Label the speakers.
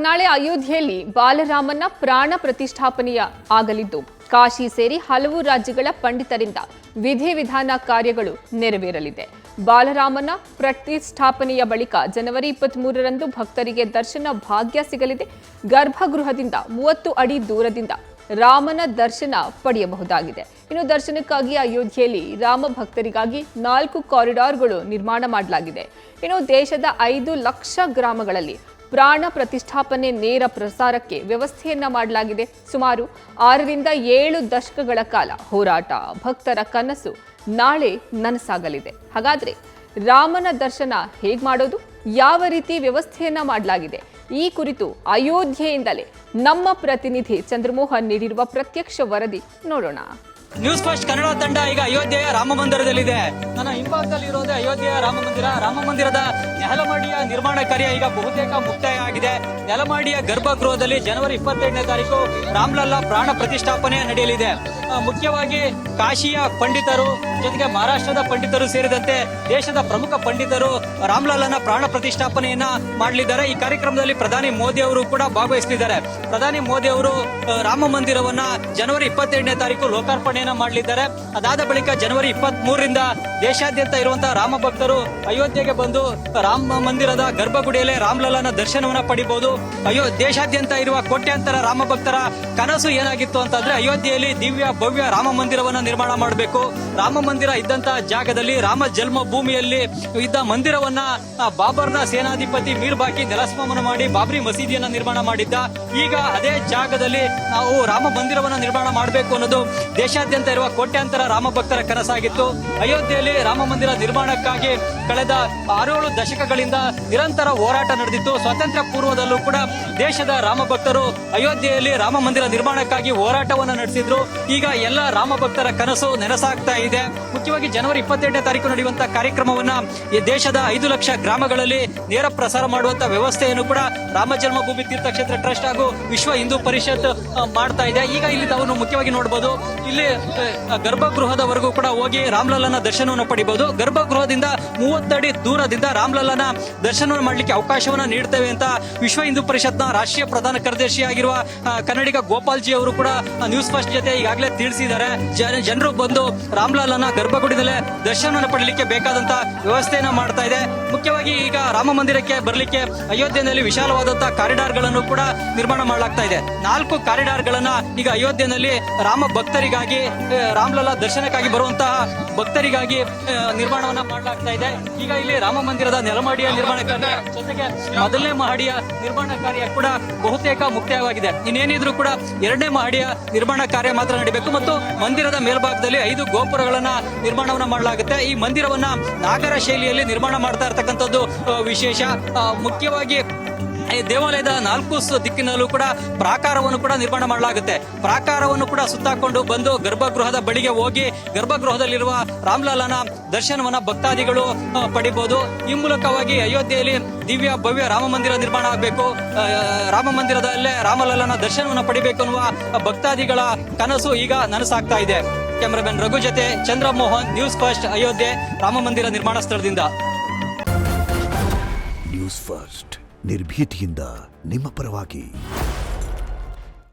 Speaker 1: ನಾಳೆ ಅಯೋಧ್ಯೆಯಲ್ಲಿ ಬಾಲರಾಮನ ಪ್ರಾಣ ಪ್ರತಿಷ್ಠಾಪನೆಯ ಆಗಲಿದ್ದು ಕಾಶಿ ಸೇರಿ ಹಲವು ರಾಜ್ಯಗಳ ಪಂಡಿತರಿಂದ ವಿಧಿವಿಧಾನ ಕಾರ್ಯಗಳು ನೆರವೇರಲಿದೆ. ಬಾಲರಾಮನ ಪ್ರತಿಷ್ಠಾಪನೆಯ ಬಳಿಕ ಜನವರಿ 23ರಂದು ಭಕ್ತರಿಗೆ ದರ್ಶನ ಭಾಗ್ಯ ಸಿಗಲಿದೆ. ಗರ್ಭಗೃಹದಿಂದ 30 ಅಡಿ ದೂರದಿಂದ ರಾಮನ ದರ್ಶನ ಪಡೆಯಬಹುದಾಗಿದೆ. ಇನ್ನು ದರ್ಶನಕ್ಕಾಗಿ ಅಯೋಧ್ಯೆಯಲ್ಲಿ ರಾಮ ಭಕ್ತರಿಗಾಗಿ 4 ಕಾರಿಡಾರ್ಗಳು ನಿರ್ಮಾಣ ಮಾಡಲಾಗಿದೆ. ಇನ್ನು ದೇಶದ 5 ಲಕ್ಷ ಗ್ರಾಮಗಳಲ್ಲಿ ಪ್ರಾಣ ಪ್ರತಿಷ್ಠಾಪನೆ ನೇರ ಪ್ರಸಾರಕ್ಕೆ ವ್ಯವಸ್ಥೆಯನ್ನ ಮಾಡಲಾಗಿದೆ. ಸುಮಾರು 6ರಿಂದ 7 ದಶಕಗಳ ಕಾಲ ಹೋರಾಟ, ಭಕ್ತರ ಕನಸು ನಾಳೆ ನನಸಾಗಲಿದೆ. ಹಾಗಾದ್ರೆ ರಾಮನ ದರ್ಶನ ಹೇಗೆ ಮಾಡೋದು, ಯಾವ ರೀತಿ ವ್ಯವಸ್ಥೆಯನ್ನ ಮಾಡಲಾಗಿದೆ, ಈ ಕುರಿತು ಅಯೋಧ್ಯೆಯಿಂದಲೇ ನಮ್ಮ ಪ್ರತಿನಿಧಿ ಚಂದ್ರಮೋಹನ್ ನೀಡಿರುವ ಪ್ರತ್ಯಕ್ಷ ವರದಿ ನೋಡೋಣ.
Speaker 2: ನ್ಯೂಸ್ ಫಸ್ಟ್ ಕನ್ನಡ ತಂಡ ಈಗ ಅಯೋಧ್ಯೆಯ ರಾಮ ಮಂದಿರದಲ್ಲಿದೆ. ನನ್ನ ಹಿಂಭಾಗದಲ್ಲಿ ಇರೋದೇ ಅಯೋಧ್ಯೆಯ ರಾಮ ಮಂದಿರ. ರಾಮ ಮಂದಿರದ ನೆಲಮಹಡಿಯ ನಿರ್ಮಾಣ ಕಾರ್ಯ ಈಗ ಬಹುತೇಕ ಮುಕ್ತಾಯ ಆಗಿದೆ. ನೆಲಮಹಡಿಯ ಗರ್ಭಗೃಹದಲ್ಲಿ ಜನವರಿ 27ನೇ ತಾರೀಕು ರಾಮ್ಲಲ್ಲಾ ಪ್ರಾಣ ಪ್ರತಿಷ್ಠಾಪನೆ ನಡೆಯಲಿದೆ. ಮುಖ್ಯವಾಗಿ ಕಾಶಿಯ ಪಂಡಿತರು ಜೊತೆಗೆ ಮಹಾರಾಷ್ಟ್ರದ ಪಂಡಿತರು ಸೇರಿದಂತೆ ದೇಶದ ಪ್ರಮುಖ ಪಂಡಿತರು ರಾಮ್ಲಲ್ಲನ ಪ್ರಾಣ ಪ್ರತಿಷ್ಠಾಪನೆಯನ್ನ ಮಾಡಲಿದ್ದಾರೆ. ಈ ಕಾರ್ಯಕ್ರಮದಲ್ಲಿ ಪ್ರಧಾನಿ ಮೋದಿ ಅವರು ಕೂಡ ಭಾಗವಹಿಸಲಿದ್ದಾರೆ. ಪ್ರಧಾನಿ ಮೋದಿ ಅವರು ರಾಮ ಮಂದಿರವನ್ನ ಜನವರಿ 27ನೇ ತಾರೀಕು ಲೋಕಾರ್ಪಣೆಯನ್ನ ಮಾಡಲಿದ್ದಾರೆ. ಅದಾದ ಬಳಿಕ ಜನವರಿ 23ರಿಂದ ದೇಶಾದ್ಯಂತ ಇರುವಂತಹ ರಾಮ ಭಕ್ತರು ಅಯೋಧ್ಯೆಗೆ ಬಂದು ರಾಮ ಮಂದಿರದ ಗರ್ಭಗುಡಿಯಲ್ಲೇ ರಾಮ್ಲಲ್ಲನ ದರ್ಶನವನ್ನ ಪಡಿಬಹುದು. ದೇಶಾದ್ಯಂತ ಇರುವ ಕೋಟ್ಯಾಂತರ ರಾಮ ಭಕ್ತರ ಕನಸು ಏನಾಗಿತ್ತು ಅಂತಂದ್ರೆ ಅಯೋಧ್ಯೆಯಲ್ಲಿ ದಿವ್ಯ ಭವ್ಯ ರಾಮ ಮಂದಿರವನ್ನ ನಿರ್ಮಾಣ ಮಾಡಬೇಕು. ರಾಮ ಮಂದಿರ ಇದ್ದಂತಹ ಜಾಗದಲ್ಲಿ, ರಾಮ ಜನ್ಮ ಭೂಮಿಯಲ್ಲಿ ಇದ್ದ ಮಂದಿರವನ್ನ ಬಾಬರ್ನ ಸೇನಾಧಿಪತಿ ಮೀರ್ ಬಾಕಿ ನೆಲಸ್ಮರಣ ಮಾಡಿ ಬಾಬ್ರಿ ಮಸೀದಿಯನ್ನ ನಿರ್ಮಾಣ ಮಾಡಿದ್ದ. ಈಗ ಅದೇ ಜಾಗದಲ್ಲಿ ನಾವು ರಾಮ ಮಂದಿರವನ್ನ ನಿರ್ಮಾಣ ಮಾಡಬೇಕು ಅನ್ನೋದು ದೇಶಾದ್ಯಂತ ಇರುವ ಕೋಟ್ಯಾಂತರ ರಾಮ ಭಕ್ತರ ಕನಸಾಗಿತ್ತು. ಅಯೋಧ್ಯೆಯಲ್ಲಿ ರಾಮ ಮಂದಿರ ನಿರ್ಮಾಣಕ್ಕಾಗಿ ಕಳೆದ 6-7 ದಶಕಗಳಿಂದ ನಿರಂತರ ಹೋರಾಟ ನಡೆದಿತ್ತು. ಸ್ವಾತಂತ್ರ್ಯ ಪೂರ್ವದಲ್ಲೂ ಕೂಡ ದೇಶದ ರಾಮ ಭಕ್ತರು ಅಯೋಧ್ಯೆಯಲ್ಲಿ ರಾಮ ಮಂದಿರ ನಿರ್ಮಾಣಕ್ಕಾಗಿ ಹೋರಾಟವನ್ನು ನಡೆಸಿದ್ರು. ಈಗ ಎಲ್ಲ ರಾಮ ಭಕ್ತರ ಕನಸು ನೆನಸಾಗ್ತಾ ಇದೆ. ಮುಖ್ಯವಾಗಿ ಜನವರಿ 28ನೇ ತಾರೀಕು ನಡೆಯುವಂತಹ ಕಾರ್ಯಕ್ರಮವನ್ನ ಈ ದೇಶದ 5 ಲಕ್ಷ ಗ್ರಾಮಗಳಲ್ಲಿ ನೇರ ಪ್ರಸಾರ ಮಾಡುವಂತಹ ವ್ಯವಸ್ಥೆಯನ್ನು ಕೂಡ ರಾಮ ಜನ್ಮಭೂಮಿ ತೀರ್ಥಕ್ಷೇತ್ರ ಟ್ರಸ್ಟ್ ಹಾಗೂ ವಿಶ್ವ ಹಿಂದೂ ಪರಿಷತ್ ಮಾಡ್ತಾ ಇದೆ. ಈಗ ಇಲ್ಲಿ ತಾವು ಮುಖ್ಯವಾಗಿ ನೋಡಬಹುದು, ಇಲ್ಲಿ ಗರ್ಭಗೃಹದವರೆಗೂ ಕೂಡ ಹೋಗಿ ರಾಮ್ಲಲ್ಲನ ದರ್ಶನವನ್ನು ಪಡಿಬಹುದು. ಗರ್ಭಗೃಹದಿಂದ 30 ಅಡಿ ದೂರದಿಂದ ರಾಮ್ಲಲ್ಲನ ದರ್ಶನವನ್ನು ಮಾಡಲಿಕ್ಕೆ ಅವಕಾಶವನ್ನ ನೀಡ್ತೇವೆ ಅಂತ ವಿಶ್ವ ಹಿಂದೂ ಪರಿಷತ್ನ ರಾಷ್ಟ್ರೀಯ ಪ್ರಧಾನ ಕಾರ್ಯದರ್ಶಿ ಆಗಿರುವ ಕನ್ನಡಿಗ ಗೋಪಾಲ್ ಜಿ ಅವರು ಕೂಡ ನ್ಯೂಸ್ ಫಸ್ಟ್ ಜೊತೆ ಈಗಾಗಲೇ ತಿಳಿಸಿದ್ದಾರೆ. ಜನರು ಬಂದು ರಾಮ್ಲಲ್ಲನ ಗರ್ಭಗುಡಿದಲ್ಲೇ ದರ್ಶನವನ್ನು ಪಡಲಿಕ್ಕೆ ಬೇಕಾದಂತ ವ್ಯವಸ್ಥೆಯನ್ನ ಮಾಡ್ತಾ ಇದೆ. ಮುಖ್ಯವಾಗಿ ಈಗ ರಾಮ ಮಂದಿರಕ್ಕೆ ಬರಲಿಕ್ಕೆ ಅಯೋಧ್ಯೆಯಲ್ಲಿ ವಿಶಾಲವಾದಂತಹ ಕಾರಿಡಾರ್ ಗಳನ್ನು ಕೂಡ ನಿರ್ಮಾಣ ಮಾಡಲಾಗ್ತಾ ಇದೆ. 4 ಕಾರಿಡಾರ್ ಗಳನ್ನ ಈಗ ಅಯೋಧ್ಯೆಯಲ್ಲಿ ರಾಮ ಭಕ್ತರಿಗಾಗಿ, ರಾಮ್ಲಲ್ಲಾ ದರ್ಶನಕ್ಕಾಗಿ ಬರುವಂತಹ ಭಕ್ತರಿಗಾಗಿ ನಿರ್ಮಾಣವನ್ನ ಮಾಡಲಾಗ್ತಾ ಇದೆ. ಈಗ ಇಲ್ಲಿ ರಾಮ ಮಂದಿರದ ನೆಲಮಹಡಿಯ ನಿರ್ಮಾಣ ಕಾರ್ಯ ಜೊತೆಗೆ ಮೊದಲನೇ ಮಹಡಿಯ ನಿರ್ಮಾಣ ಕಾರ್ಯ ಕೂಡ ಬಹುತೇಕ ಮುಕ್ತಾಯವಾಗಿದೆ. ಇನ್ನೇನಿದ್ರು ಕೂಡ 2ನೇ ಮಹಡಿಯ ನಿರ್ಮಾಣ ಕಾರ್ಯ ಮಾತ್ರ ನಡೀಬೇಕು ಮತ್ತು ಮಂದಿರದ ಮೇಲ್ಭಾಗದಲ್ಲಿ 5 ಗೋಪುರಗಳನ್ನ ನಿರ್ಮಾಣವನ್ನ ಮಾಡಲಾಗುತ್ತೆ. ಈ ಮಂದಿರವನ್ನ ನಾಗರ ಶೈಲಿಯಲ್ಲಿ ನಿರ್ಮಾಣ ಮಾಡ್ತಾ ಇರತಕ್ಕಂಥದ್ದು ವಿಶೇಷ. ಮುಖ್ಯವಾಗಿ ಈ ದೇವಾಲಯದ 4 ದಿಕ್ಕಿನಲ್ಲೂ ಕೂಡ ಪ್ರಾಕಾರವನ್ನು ಕೂಡ ನಿರ್ಮಾಣ ಮಾಡಲಾಗುತ್ತೆ. ಪ್ರಾಕಾರವನ್ನು ಕೂಡ ಸುತ್ತಾಕೊಂಡು ಬಂದು ಗರ್ಭಗೃಹದ ಬಳಿಗೆ ಹೋಗಿ ಗರ್ಭಗೃಹದಲ್ಲಿರುವ ರಾಮ್ಲಲ್ಲನ ದರ್ಶನವನ್ನ ಭಕ್ತಾದಿಗಳು ಪಡಿಬಹುದು. ಈ ಮೂಲಕವಾಗಿ ಅಯೋಧ್ಯೆಯಲ್ಲಿ ದಿವ್ಯ ಭವ್ಯ ರಾಮ ಮಂದಿರ ನಿರ್ಮಾಣ ಆಗಬೇಕು, ರಾಮ ಮಂದಿರದಲ್ಲೇ ರಾಮಲಲ್ಲನ ದರ್ಶನವನ್ನ ಪಡಿಬೇಕು ಅನ್ನುವ ಭಕ್ತಾದಿಗಳ ಕನಸು ಈಗ ನನಸಾಗ್ತಾ ಇದೆ. ಕ್ಯಾಮರಾಮನ್ ರಘು ಜೊತೆ ಚಂದ್ರಮೋಹನ್, ನ್ಯೂಸ್ ಫಸ್ಟ್, ಅಯೋಧ್ಯೆ ರಾಮ ಮಂದಿರ ನಿರ್ಮಾಣ ಸ್ಥಳದಿಂದ.
Speaker 3: ನ್ಯೂಸ್ ಫಸ್ಟ್ ನಿರ್ಭೀತಿಯಿಂದ ನಿಮ್ಮ ಪರವಾಗಿ.